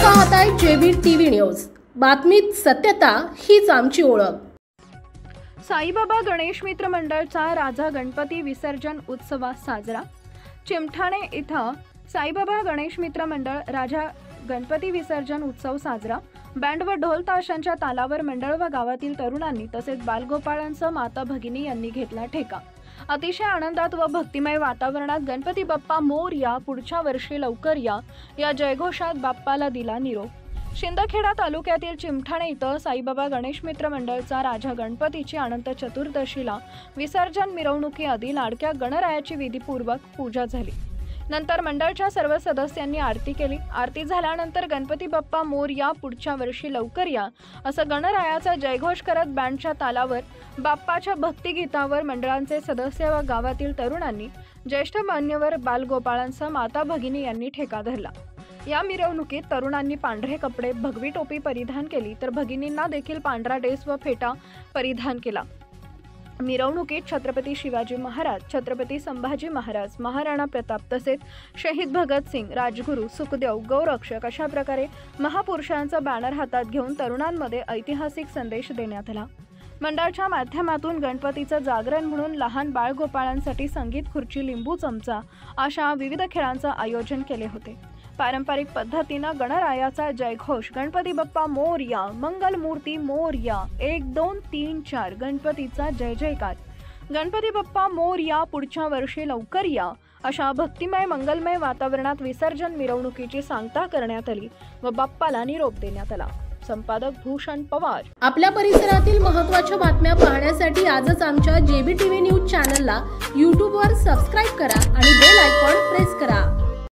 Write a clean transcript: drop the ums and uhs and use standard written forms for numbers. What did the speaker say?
पाहताय JB TV news. बातमीत सत्यता हीच आमची ओळख। साईबाबा गणेश मित्र मंडळचा राजा गणपती विसर्जन उत्सव साजरा। चिमठाणे इथं साईबाबा गणेश मित्र मंडळ राजा गणपती विसर्जन उत्सव साजरा। बँड व ढोल ताशांच्या तालावर मंडळ व गावातील तरुणांनी तसेच बालगोपाळांसह माता भगिनी यांनी घेतला ठेका। अतिशय आनंदात व भक्तिमय वातावरणात गणपती बाप्पा मोरया, पुढच्या वर्षी लवकर या जयघोषात बाप्पाला दिला निरोप। शिंदखेडा तालुक्यातील चिमठाणे इथं साईबाबा गणेश मित्र मंडळचा राजा गणपतीची अनंत चतुर्दशीला विसर्जन मिरवणुकीआधी लाडक्या गणरायाची विधीपूर्वक पूजा झाली। नंतर मंडळच्या सर्व सदस्यांनी आरती केली। आरती झाल्यानंतर गणपती बाप्पा मोरया, पुढच्या वर्षी लवकर या असं गणरायाचा जयघोष करत बँडच्या तालावर बाप्पाच्या भक्तिगीतावर मंडळांचे सदस्य व गावातील तरुणांनी, ज्येष्ठ मान्यवर बालगोपाळांसह माता भगिनी यांनी ठेका धरला। या मिरवणुकीत तरुणांनी पांढरे कपडे, भगवी टोपी परिधान केली तर भगिनींना देखील पांढरा ड्रेस व फेटा परिधान केला। मिरवणुकीत छत्रपती शिवाजी महाराज, छत्रपती संभाजी महाराज, महाराणा प्रताप तसेच शहीद भगतसिंग, राजगुरू, सुखदेव, गौरक्षक अशा प्रकारे महापुरुषांचा बॅनर हातात घेऊन तरुणांमध्ये ऐतिहासिक संदेश देण्यात आला। मंडळाच्या माध्यमातून गणपतीचं जागरण म्हणून लहान बाळगोपाळांसाठी संगीत खुर्ची, लिंबू चमचा अशा विविध खेळांचं आयोजन केले होते। पारंपरिक पद्धतीनं गणरायाचा जयघोष गणपती बाप्पा मोरया, मंगल मूर्ती मोरया, 1 2 3 4 गणपतीचा जय जयकार, गणपती बाप्पा मोरया, पुढच्या वर्षी लवकर या अशा भक्तिमय मंगलमय वातावरणात विसर्जन मिरवणुकीची सांगता करण्यात आली व बाप्पाला निरोप देण्यात आला। संपादक भूषण पवार। आपल्या परिसरातील महत्त्वाच्या बातम्या पाहण्यासाठी आजच आमच्या जेबी टीव्ही न्यूज चॅनलला YouTube वर सबस्क्राइब करा आणि बेल आयकॉन प्रेस करा।